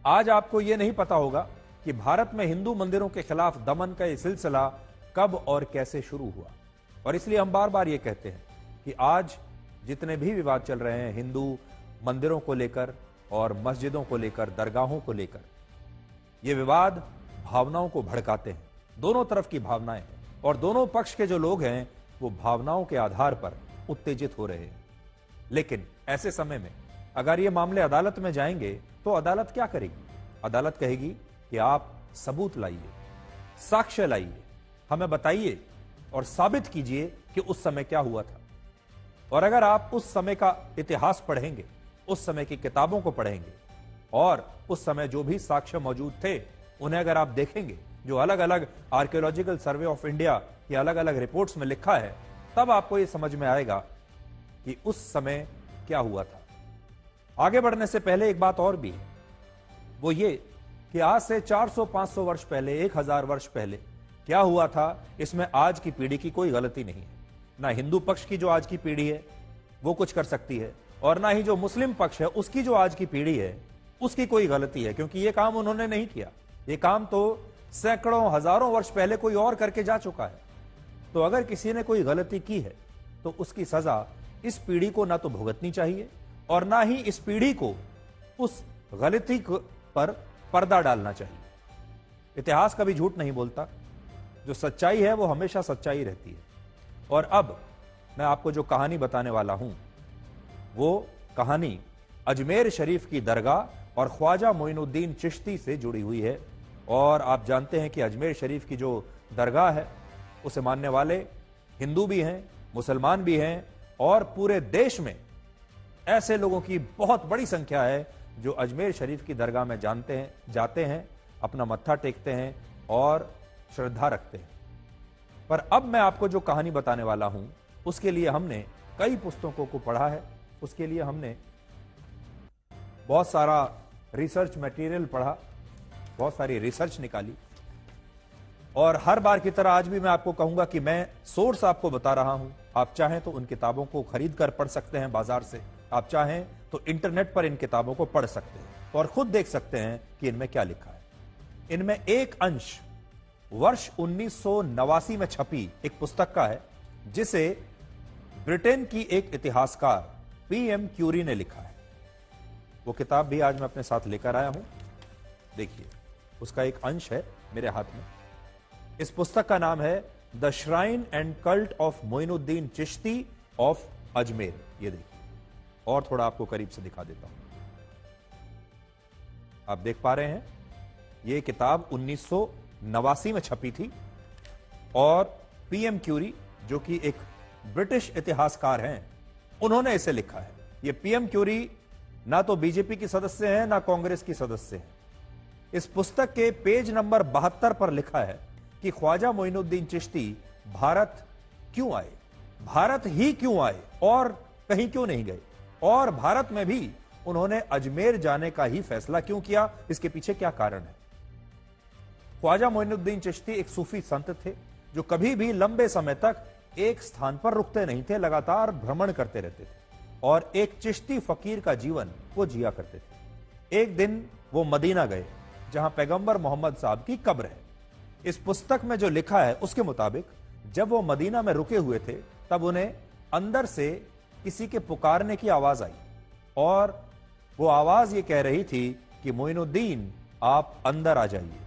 आज आपको यह नहीं पता होगा कि भारत में हिंदू मंदिरों के खिलाफ दमन का यह सिलसिला कब और कैसे शुरू हुआ। और इसलिए हम बार बार यह कहते हैं कि आज जितने भी विवाद चल रहे हैं हिंदू मंदिरों को लेकर और मस्जिदों को लेकर, दरगाहों को लेकर, ये विवाद भावनाओं को भड़काते हैं। दोनों तरफ की भावनाएं हैं और दोनों पक्ष के जो लोग हैं वो भावनाओं के आधार पर उत्तेजित हो रहे हैं। लेकिन ऐसे समय में अगर ये मामले अदालत में जाएंगे तो अदालत क्या करेगी? अदालत कहेगी कि आप सबूत लाइए, साक्ष्य लाइए, हमें बताइए और साबित कीजिए कि उस समय क्या हुआ था। और अगर आप उस समय का इतिहास पढ़ेंगे, उस समय की किताबों को पढ़ेंगे और उस समय जो भी साक्ष्य मौजूद थे उन्हें अगर आप देखेंगे, जो अलग अलग आर्कियोलॉजिकल सर्वे ऑफ इंडिया की अलग अलग रिपोर्ट्स में लिखा है, तब आपको यह समझ में आएगा कि उस समय क्या हुआ था। आगे बढ़ने से पहले एक बात और भी है, वो ये कि आज से 400-500 वर्ष पहले, 1000 वर्ष पहले क्या हुआ था, इसमें आज की पीढ़ी की कोई गलती नहीं है। ना हिंदू पक्ष की जो आज की पीढ़ी है वो कुछ कर सकती है, और ना ही जो मुस्लिम पक्ष है उसकी जो आज की पीढ़ी है उसकी कोई गलती है, क्योंकि ये काम उन्होंने नहीं किया। ये काम तो सैकड़ों हजारों वर्ष पहले कोई और करके जा चुका है। तो अगर किसी ने कोई गलती की है तो उसकी सजा इस पीढ़ी को ना तो भुगतनी चाहिए और ना ही इस पीढ़ी को उस गलती पर पर्दा डालना चाहिए। इतिहास कभी झूठ नहीं बोलता, जो सच्चाई है वो हमेशा सच्चाई रहती है। और अब मैं आपको जो कहानी बताने वाला हूं वो कहानी अजमेर शरीफ की दरगाह और ख्वाजा मोइनुद्दीन चिश्ती से जुड़ी हुई है। और आप जानते हैं कि अजमेर शरीफ की जो दरगाह है उसे मानने वाले हिंदू भी हैं, मुसलमान भी हैं, और पूरे देश में ऐसे लोगों की बहुत बड़ी संख्या है जो अजमेर शरीफ की दरगाह में जाते हैं, अपना मत्था टेकते हैं और श्रद्धा रखते हैं। पर अब मैं आपको जो कहानी बताने वाला हूं उसके लिए हमने कई पुस्तकों को पढ़ा है, उसके लिए हमने बहुत सारा रिसर्च मटेरियल पढ़ा, बहुत सारी रिसर्च निकाली। और हर बार की तरह आज भी मैं आपको कहूंगा कि मैं सोर्स आपको बता रहा हूं। आप चाहें तो उन किताबों को खरीद कर पढ़ सकते हैं बाजार से, आप चाहें तो इंटरनेट पर इन किताबों को पढ़ सकते हैं और खुद देख सकते हैं कि इनमें क्या लिखा है। इनमें एक अंश वर्ष 1989 में छपी एक पुस्तक का है जिसे ब्रिटेन की एक इतिहासकार पीएम क्यूरी ने लिखा है। वो किताब भी आज मैं अपने साथ लेकर आया हूं, देखिए उसका एक अंश है मेरे हाथ में। इस पुस्तक का नाम है the shrine and cult of Moinuddin Chishti of Ajmer. ये देखिए, और थोड़ा आपको करीब से दिखा देता हूं। आप देख पा रहे हैं, यह किताब 1989 में छपी थी और पीएम क्यूरी जो कि एक ब्रिटिश इतिहासकार हैं, उन्होंने इसे लिखा है। यह पीएम क्यूरी ना तो बीजेपी की सदस्य हैं ना कांग्रेस की सदस्य हैं। इस पुस्तक के पेज नंबर 72 पर लिखा है कि ख्वाजा मोइनुद्दीन चिश्ती भारत क्यों आए, भारत ही क्यों आए और कहीं क्यों नहीं गए, और भारत में भी उन्होंने अजमेर जाने का ही फैसला क्यों किया, इसके पीछे क्या कारण है। ख्वाजा मोइनुद्दीन चिश्ती एक सूफी संत थे जो कभी भी लंबे समय तक एक स्थान पर रुकते नहीं थे, लगातार भ्रमण करते रहते थे और एक चिश्ती फकीर का जीवन वो जिया करते थे। एक दिन वो मदीना गए जहां पैगंबर मोहम्मद साहब की कब्र है। इस पुस्तक में जो लिखा है उसके मुताबिक जब वो मदीना में रुके हुए थे तब उन्हें अंदर से किसी के पुकारने की आवाज आई और वो आवाज ये कह रही थी कि मोइनुद्दीन आप अंदर आ जाइए।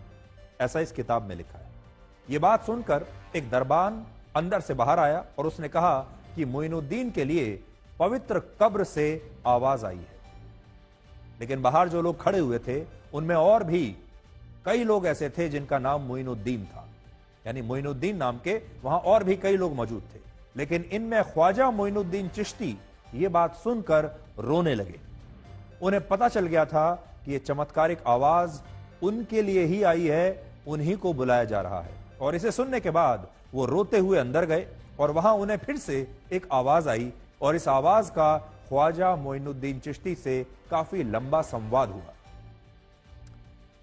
ऐसा इस किताब में लिखा है। ये बात सुनकर एक दरबान अंदर से बाहर आया और उसने कहा कि मोइनुद्दीन के लिए पवित्र कब्र से आवाज आई है। लेकिन बाहर जो लोग खड़े हुए थे उनमें और भी कई लोग ऐसे थे जिनका नाम मोइनुद्दीन था, यानी मोइनुद्दीन नाम के वहां और भी कई लोग मौजूद थे। लेकिन इनमें ख्वाजा मोइनुद्दीन चिश्ती ये बात सुनकर रोने लगे। उन्हें पता चल गया था कि यह चमत्कारिक आवाज उनके लिए ही आई है, उन्हीं को बुलाया जा रहा है। और इसे सुनने के बाद वो रोते हुए अंदर गए और वहां उन्हें फिर से एक आवाज आई और इस आवाज का ख्वाजा मोइनुद्दीन चिश्ती से काफी लंबा संवाद हुआ।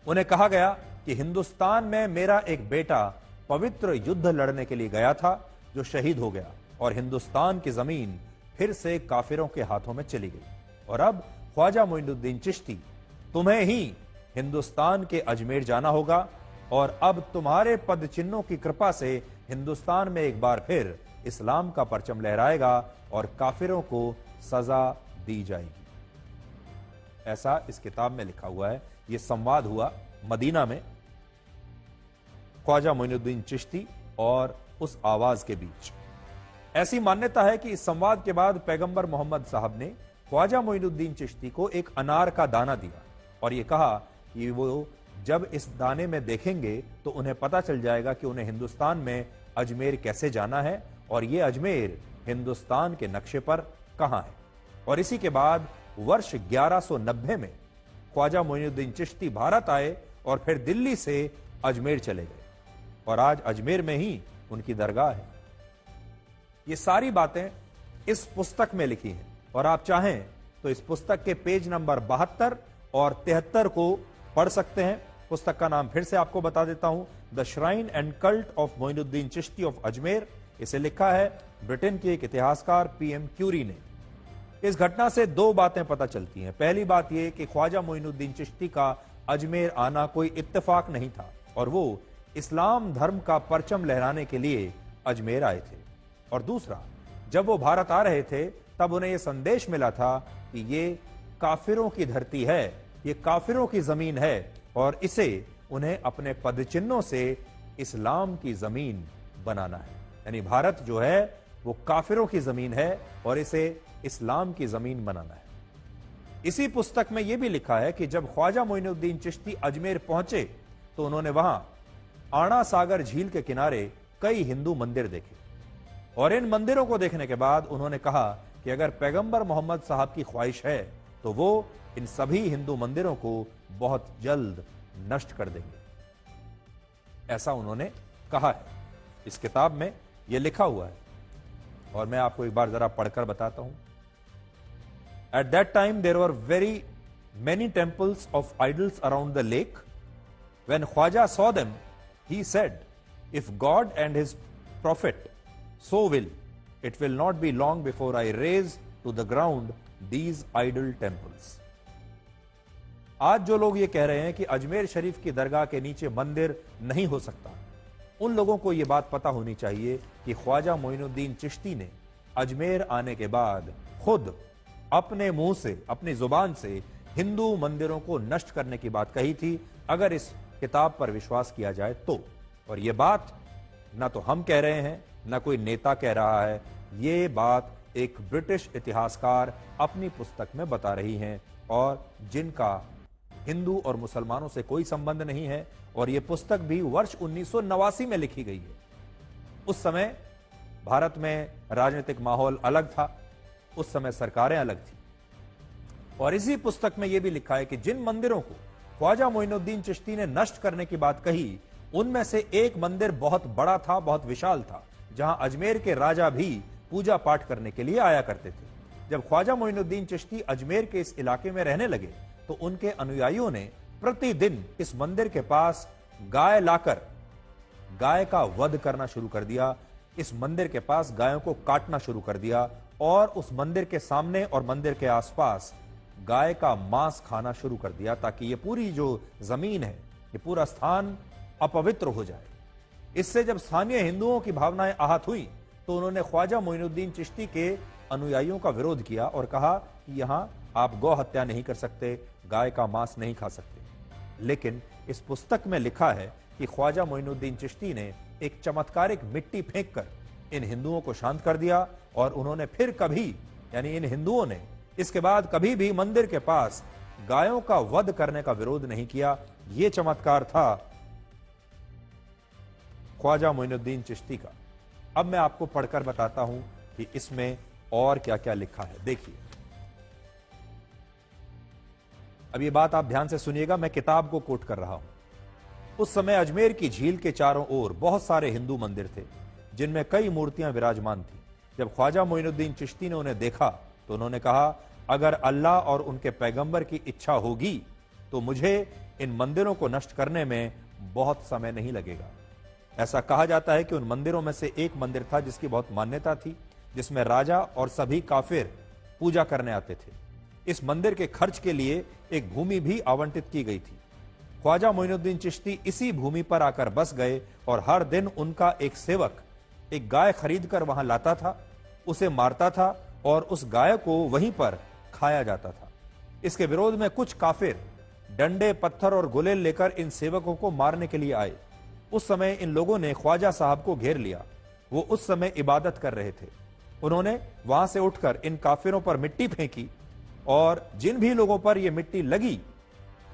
उन्हें कहा गया कि हिंदुस्तान में मेरा एक बेटा पवित्र युद्ध लड़ने के लिए गया था जो शहीद हो गया और हिंदुस्तान की जमीन फिर से काफिरों के हाथों में चली गई। और अब ख्वाजा मोइनुद्दीन चिश्ती तुम्हें ही हिंदुस्तान के अजमेर जाना होगा और अब तुम्हारे पद चिन्हों की कृपा से हिंदुस्तान में एक बार फिर इस्लाम का परचम लहराएगा और काफिरों को सजा दी जाएगी। ऐसा इस किताब में लिखा हुआ है। यह संवाद हुआ मदीना में ख्वाजा मोइनुद्दीन चिश्ती और उस आवाज के बीच। ऐसी मान्यता है कि इस संवाद के बाद पैगंबर मोहम्मद साहब ने ख्वाजा मोइनुद्दीन चिश्ती को एक अनार का दाना दिया और यह कहा कि वो जब इस दाने में देखेंगे तो उन्हें पता चल जाएगा कि उन्हें हिंदुस्तान में अजमेर कैसे जाना है और यह अजमेर हिंदुस्तान के नक्शे पर कहां है। और इसी के बाद वर्ष 1190 में ख्वाजा मोइनुद्दीन चिश्ती भारत आए और फिर दिल्ली से अजमेर चले गए और आज अजमेर में ही उनकी दरगाह है। ये सारी बातें इस पुस्तक में लिखी हैं और आप चाहें तो इस पुस्तक के पेज नंबर 72 और 73 को पढ़ सकते हैं। पुस्तक का नाम फिर से आपको बता देता हूं, the shrine and cult of Moinuddin Chishti of Ajmer. इसे लिखा है ब्रिटेन के एक इतिहासकार पीएम क्यूरी ने। इस घटना से दो बातें पता चलती हैं। पहली बात यह कि ख्वाजा मोइनुद्दीन चिश्ती का अजमेर आना कोई इत्तेफाक नहीं था और वो इस्लाम धर्म का परचम लहराने के लिए अजमेर आए थे। और दूसरा, जब वो भारत आ रहे थे तब उन्हें यह संदेश मिला था कि ये काफिरों की धरती है, ये काफिरों की जमीन है और इसे उन्हें अपने पदचिन्हों से इस्लाम की जमीन बनाना है। यानी भारत जो है वो काफिरों की जमीन है और इसे इस्लाम की जमीन बनाना है। इसी पुस्तक में यह भी लिखा है कि जब ख्वाजा मोइनुद्दीन चिश्ती अजमेर पहुंचे तो उन्होंने वहां आणा सागर झील के किनारे कई हिंदू मंदिर देखे और इन मंदिरों को देखने के बाद उन्होंने कहा कि अगर पैगंबर मोहम्मद साहब की ख्वाहिश है तो वो इन सभी हिंदू मंदिरों को बहुत जल्द नष्ट कर देंगे। ऐसा उन्होंने कहा है। इस किताब में यह लिखा हुआ है और मैं आपको एक बार जरा पढ़कर बताता हूं। At that time there were very many temples of idols around the lake. When Khwaja saw them he said, if God and his prophet so will, it will not be long before I raise to the ground these idol temples. आज जो लोग ये कह रहे हैं कि अजमेर शरीफ की दरगाह के नीचे मंदिर नहीं हो सकता, उन लोगों को यह बात पता होनी चाहिए कि ख्वाजा मोइनुद्दीन चिश्ती ने अजमेर आने के बाद खुद अपने मुंह से, अपनी जुबान से हिंदू मंदिरों को नष्ट करने की बात कही थी, अगर इस किताब पर विश्वास किया जाए तो। और यह बात ना तो हम कह रहे हैं, ना कोई नेता कह रहा है, यह बात एक ब्रिटिश इतिहासकार अपनी पुस्तक में बता रही हैं और जिनका हिंदू और मुसलमानों से कोई संबंध नहीं है। और यह पुस्तक भी वर्ष 1989 में लिखी गई है। उस समय भारत में राजनीतिक माहौल अलग था, उस समय सरकारें अलग थी। और इसी पुस्तक में यह भी लिखा है कि जिन मंदिरों को ख्वाजा मोइनुद्दीन चिश्ती ने नष्ट करने की बात कही, उनमें से एक मंदिर बहुत बड़ा था, बहुत विशाल था, जहां अजमेर के राजा भी पूजा पाठ करने के लिए आया करते थे। जब ख्वाजा मोइनुद्दीन चिश्ती अजमेर के इस इलाके में रहने लगे तो उनके अनुयायियों ने प्रतिदिन इस मंदिर के पास गाय लाकर गाय का वध करना शुरू कर दिया। इस मंदिर के पास गायों को काटना शुरू कर दिया और उस मंदिर के सामने और मंदिर के आसपास गाय का मांस खाना शुरू कर दिया, ताकि ये पूरी जो जमीन है, ये पूरा स्थान अपवित्र हो जाए। इससे जब स्थानीय हिंदुओं की भावनाएं आहत हुई तो उन्होंने ख्वाजा मोइनुद्दीन चिश्ती के अनुयायियों का विरोध किया और कहा कि यहां आप गौ हत्या नहीं कर सकते, गाय का मांस नहीं खा सकते। लेकिन इस पुस्तक में लिखा है कि ख्वाजा मोइनुद्दीन चिश्ती ने एक चमत्कारिक मिट्टी फेंककर इन हिंदुओं को शांत कर दिया और उन्होंने फिर कभी, यानी इन हिंदुओं ने इसके बाद कभी भी मंदिर के पास गायों का वध करने का विरोध नहीं किया। यह चमत्कार था ख्वाजा मोइनुद्दीन चिश्ती का। अब मैं आपको पढ़कर बताता हूं कि इसमें और क्या क्या लिखा है। देखिए, अब ये बात आप ध्यान से सुनिएगा, मैं किताब को कोट कर रहा हूं। उस समय अजमेर की झील के चारों ओर बहुत सारे हिंदू मंदिर थे जिनमें कई मूर्तियां विराजमान थी। जब ख्वाजा मोइनुद्दीन चिश्ती ने उन्हें देखा तो उन्होंने कहा, अगर अल्लाह और उनके पैगंबर की इच्छा होगी तो मुझे इन मंदिरों को नष्ट करने में बहुत समय नहीं लगेगा। ऐसा कहा जाता है कि उन मंदिरों में से एक मंदिर था जिसकी बहुत मान्यता थी, जिसमें राजा और सभी काफिर पूजा करने आते थे। इस मंदिर के खर्च के लिए एक भूमि भी आवंटित की गई थी। ख्वाजा मोइनुद्दीन चिश्ती इसी भूमि पर आकर बस गए और हर दिन उनका एक सेवक एक गाय खरीदकर वहां लाता था, उसे मारता था और उस गाय को वहीं पर खाया जाता था। इसके विरोध में कुछ काफिर डंडे, पत्थर और गुलेल लेकर इन सेवकों को मारने के लिए आए। उस समय इन लोगों ने ख्वाजा साहब को घेर लिया। वो उस समय इबादत कर रहे थे। उन्होंने वहां से उठकर इन काफिरों पर मिट्टी फेंकी और जिन भी लोगों पर यह मिट्टी लगी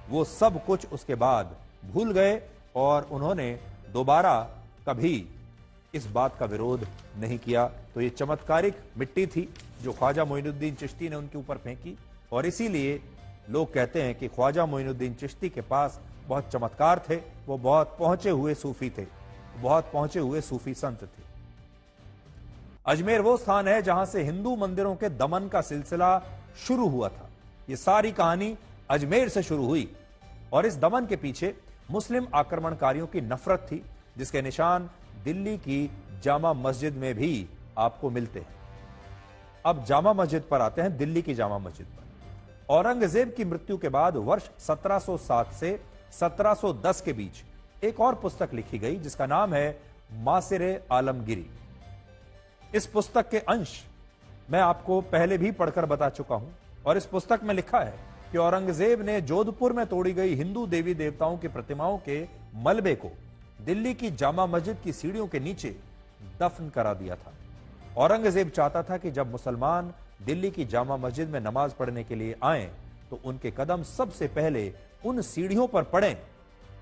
वो सब कुछ उसके बाद भूल गए और उन्होंने दोबारा कभी इस बात का विरोध नहीं किया। तो ये चमत्कारिक मिट्टी थी जो ख्वाजा मोइनुद्दीन चिश्ती ने उनके ऊपर फेंकी और इसीलिए लोग कहते हैं कि ख्वाजा मोइनुद्दीन चिश्ती के पास बहुत चमत्कार थे। वो बहुत पहुंचे हुए सूफी थे, बहुत पहुंचे हुए सूफी संत थे। अजमेर वो स्थान है जहां से हिंदू मंदिरों के दमन का सिलसिला शुरू हुआ था। ये सारी कहानी अजमेर से शुरू हुई और इस दमन के पीछे मुस्लिम आक्रमणकारियों की नफरत थी, जिसके निशान दिल्ली की जामा मस्जिद में भी आपको मिलते हैं। अब जामा मस्जिद पर आते हैं, दिल्ली की जामा मस्जिद पर। औरंगजेब की मृत्यु के बाद वर्ष 1707 से 1710 के बीच एक और पुस्तक लिखी गई जिसका नाम है मासिर आलमगिरी। इस पुस्तक के अंश मैं आपको पहले भी पढ़कर बता चुका हूं और इस पुस्तक में लिखा है कि औरंगजेब ने जोधपुर में तोड़ी गई हिंदू देवी देवताओं की प्रतिमाओं के मलबे को दिल्ली की जामा मस्जिद की सीढ़ियों के नीचे दफन करा दिया था। औरंगजेब चाहता था कि जब मुसलमान दिल्ली की जामा मस्जिद में नमाज पढ़ने के लिए आएं तो उनके कदम सबसे पहले उन सीढ़ियों पर पड़ें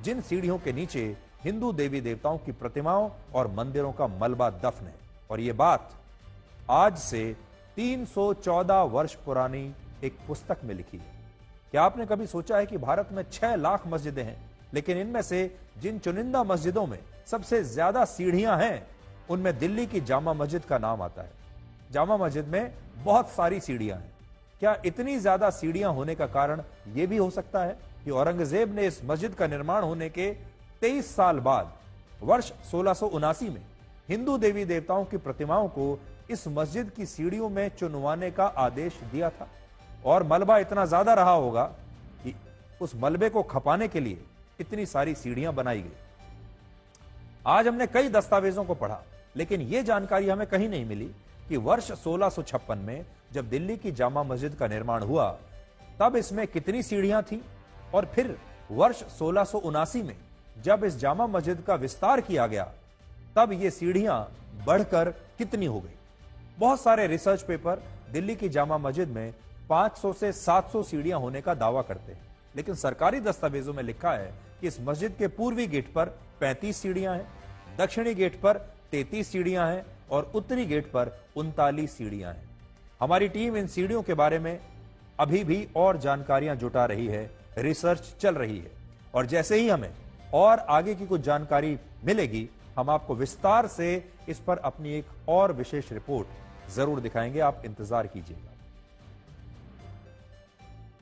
जिन सीढ़ियों के नीचे हिंदू देवी देवताओं की प्रतिमाओं और मंदिरों का मलबा दफन है। और यह बात आज से 314 वर्ष पुरानी एक पुस्तक में लिखी है। क्या आपने कभी सोचा है कि भारत में 6 लाख मस्जिदें हैं, लेकिन इनमें से जिन चुनिंदा मस्जिदों में सबसे ज्यादा सीढ़ियां हैं उनमें दिल्ली की जामा मस्जिद का नाम आता है। जामा मस्जिद में बहुत सारी सीढ़ियां हैं। क्या इतनी ज्यादा सीढ़ियां होने का कारण यह भी हो सकता है कि औरंगजेब ने इस मस्जिद का निर्माण होने के 23 साल बाद वर्ष 1679 में हिंदू देवी देवताओं की प्रतिमाओं को इस मस्जिद की सीढ़ियों में चुनवाने का आदेश दिया था और मलबा इतना ज्यादा रहा होगा कि उस मलबे को खपाने के लिए इतनी सारी सीढ़ियां बनाई गई। आज हमने कई दस्तावेजों को पढ़ा, लेकिन यह जानकारी हमें कहीं नहीं मिली कि वर्ष 1656 में जब दिल्ली की जामा मस्जिद का निर्माण हुआ तब इसमें कितनी सीढ़ियां थी और फिर वर्ष 1679 में जब इस जामा मस्जिद का विस्तार किया गया तब ये सीढ़ियां बढ़कर कितनी हो गई। बहुत सारे रिसर्च पेपर दिल्ली की जामा मस्जिद में 500 से 700 सीढ़ियां होने का दावा करते हैं, लेकिन सरकारी दस्तावेजों में लिखा है कि इस मस्जिद के पूर्वी गेट पर 35 सीढ़ियां हैं, दक्षिणी गेट पर 33 सीढ़ियां हैं और उत्तरी गेट पर 39 सीढ़ियां हैं। हमारी टीम इन सीढ़ियों के बारे में अभी भी और जानकारियां जुटा रही है, रिसर्च चल रही है और जैसे ही हमें और आगे की कुछ जानकारी मिलेगी हम आपको विस्तार से इस पर अपनी एक और विशेष रिपोर्ट जरूर दिखाएंगे। आप इंतजार कीजिएगा।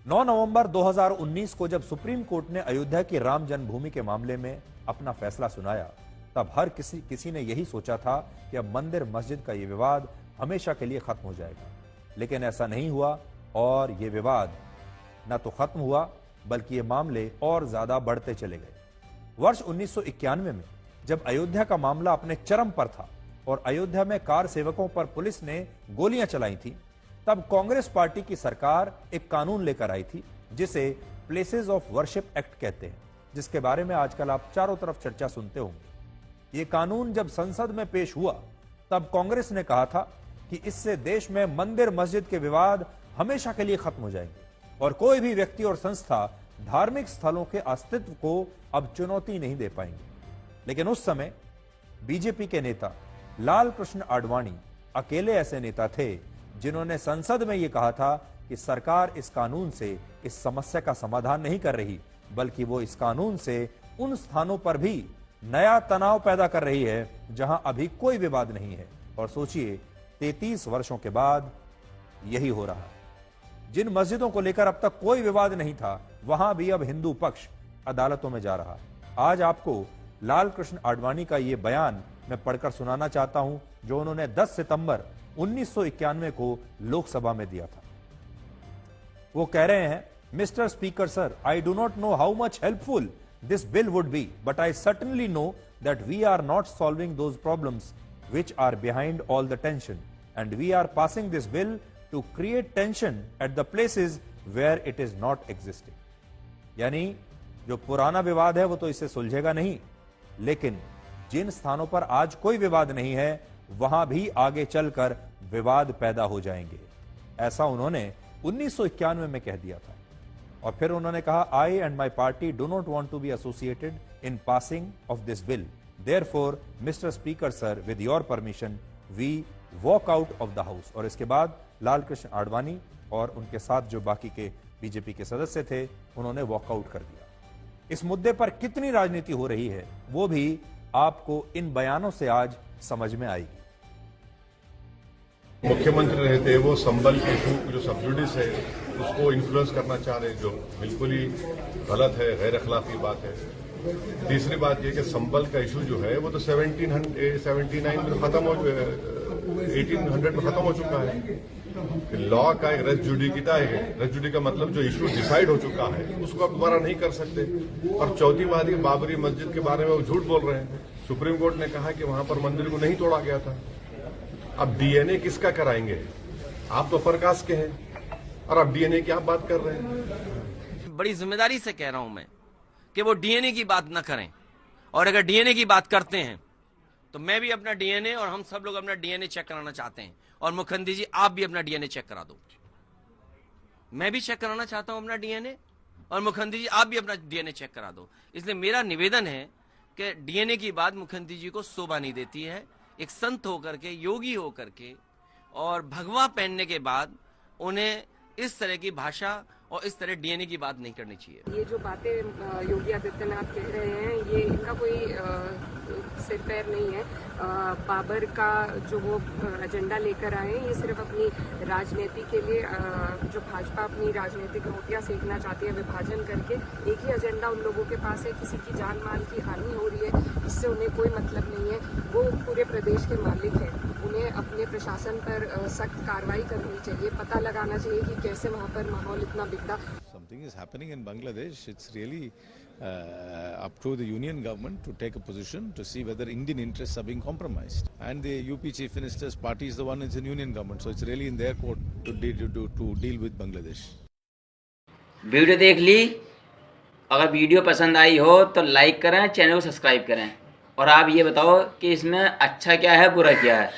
9 नवंबर 2019 को जब सुप्रीम कोर्ट ने अयोध्या की राम जन्मभूमि के मामले में अपना फैसला सुनाया तब हर किसी ने यही सोचा था कि अब मंदिर मस्जिद का यह विवाद हमेशा के लिए खत्म हो जाएगा, लेकिन ऐसा नहीं हुआ और यह विवाद न तो खत्म हुआ बल्कि ये मामले और ज्यादा बढ़ते चले गए। वर्ष 1991 में जब अयोध्या का मामला अपने चरम पर था और अयोध्या में कार सेवकों पर पुलिस ने गोलियां चलाई थी, तब कांग्रेस पार्टी की सरकार एक कानून लेकर आई थी जिसे प्लेसेस ऑफ वर्शिप एक्ट कहते हैं, जिसके बारे में आजकल आप चारों तरफ चर्चा सुनते होंगे। यह कानून जब संसद में पेश हुआ तब कांग्रेस ने कहा था कि इससे देश में मंदिर मस्जिद के विवाद हमेशा के लिए खत्म हो जाएंगे और कोई भी व्यक्ति और संस्था धार्मिक स्थलों के अस्तित्व को अब चुनौती नहीं दे पाएंगे। लेकिन उस समय बीजेपी के नेता लाल कृष्ण आडवाणी अकेले ऐसे नेता थे जिन्होंने संसद में यह कहा था कि सरकार इस कानून से इस समस्या का समाधान नहीं कर रही, बल्कि वो इस कानून से उन स्थानों पर भी नया तनाव पैदा कर रही है जहां अभी कोई विवाद नहीं है। और सोचिए 33 वर्षों के बाद यही हो रहा। जिन मस्जिदों को लेकर अब तक कोई विवाद नहीं था वहां भी अब हिंदू पक्ष अदालतों में जा रहा। आज आपको लाल कृष्ण आडवाणी का यह बयान मैं पढ़कर सुनाना चाहता हूं जो उन्होंने 10 सितंबर 1991 को लोकसभा में दिया था। वो कह रहे हैं, mister speaker sir, I do not know how much helpful this bill would be, but I certainly know that we are not solving those problems which are behind all the tension, and we are passing this bill to create tension at the places where it is not existing. यानी जो पुराना विवाद है वो तो इससे सुलझेगा नहीं, लेकिन जिन स्थानों पर आज कोई विवाद नहीं है वहां भी आगे चलकर विवाद पैदा हो जाएंगे, ऐसा उन्होंने 1991 में कह दिया था। और फिर उन्होंने कहा, I and my party do not want to be associated in passing of this bill, therefore mister speaker sir, with your permission we walk out of the house. और इसके बाद लाल कृष्ण आडवाणी और उनके साथ जो बाकी के बीजेपी के सदस्य थे उन्होंने वॉकआउट कर दिया। इस मुद्दे पर कितनी राजनीति हो रही है वो भी आपको इन बयानों से आज समझ में आएगी। मुख्यमंत्री रहे थे, वो संबल के इशू जो सब्सिडीज है उसको इन्फ्लुएंस करना चाह रहे, जो बिल्कुल ही गलत है, गैर अखलाकी बात है। तीसरी बात यह कि संबल का इशू जो है वो तो 1779 में खत्म हो 1800 में खत्म हो चुका है। लॉ का एक रेस जुडिकिटा है, रेस जुडी का मतलब जो इशू डिसाइड हो चुका है उसको आप दोबारा नहीं कर सकते। और चौथी बात, बाबरी मस्जिद के बारे में वो झूठ बोल रहे हैं। सुप्रीम कोर्ट ने कहा कि वहां पर मंदिर को नहीं तोड़ा गया था। अब डीएनए किसका कराएंगे? आप तो प्रकाश के हैं और आप डीएनए की आप बात कर रहे हैं। बड़ी जिम्मेदारी से कह रहा हूं मैं कि वो डीएनए की बात न करें, और अगर डीएनए की बात करते हैं तो मैं भी अपना डीएनए और हम सब लोग अपना डीएनए चेक कराना चाहते हैं। और मुखर्जी जी, आप भी अपना डीएनए चेक करा दो। मैं भी चेक कराना चाहता हूं अपना डीएनए, और मुखर्जी जी आप भी अपना डीएनए चेक करा दो। इसलिए मेरा निवेदन है कि डीएनए की बात मुखर्जी जी को शोभा नहीं देती है। एक संत होकर के, योगी होकर के और भगवा पहनने के बाद उन्हें इस तरह की भाषा और इस तरह डीएनए की बात नहीं करनी चाहिए। ये जो बातें योगी आदित्यनाथ कह रहे हैं ये इनका कोई सिर पैर नहीं है। बाबर का जो वो एजेंडा लेकर आए ये सिर्फ अपनी राजनीति के लिए, जो भाजपा अपनी राजनीतिक रोटियां सेकना चाहती है विभाजन करके, एक ही एजेंडा उन लोगों के पास है, किसी की जान माल की हानि हो रही है इससे उन्हें कोई मतलब नहीं है। वो पूरे प्रदेश के मालिक हैं, उन्हें अपने प्रशासन पर सख्त कार्रवाई करनी चाहिए, पता लगाना चाहिए कि कैसे वहाँ पर माहौल इतना बिगड़ा। Something is happening in Bangladesh. It's really up to the union government to take a position to see whether Indian interests are being compromised. And the UP Chief Minister's party is the one that's in union government, so it's really in their court to deal with Bangladesh. Video देख ली, अगर video पसंद आई हो तो like करें, channel को subscribe करें, और आप ये बताओ कि इसमें अच्छा क्या है बुरा क्या है।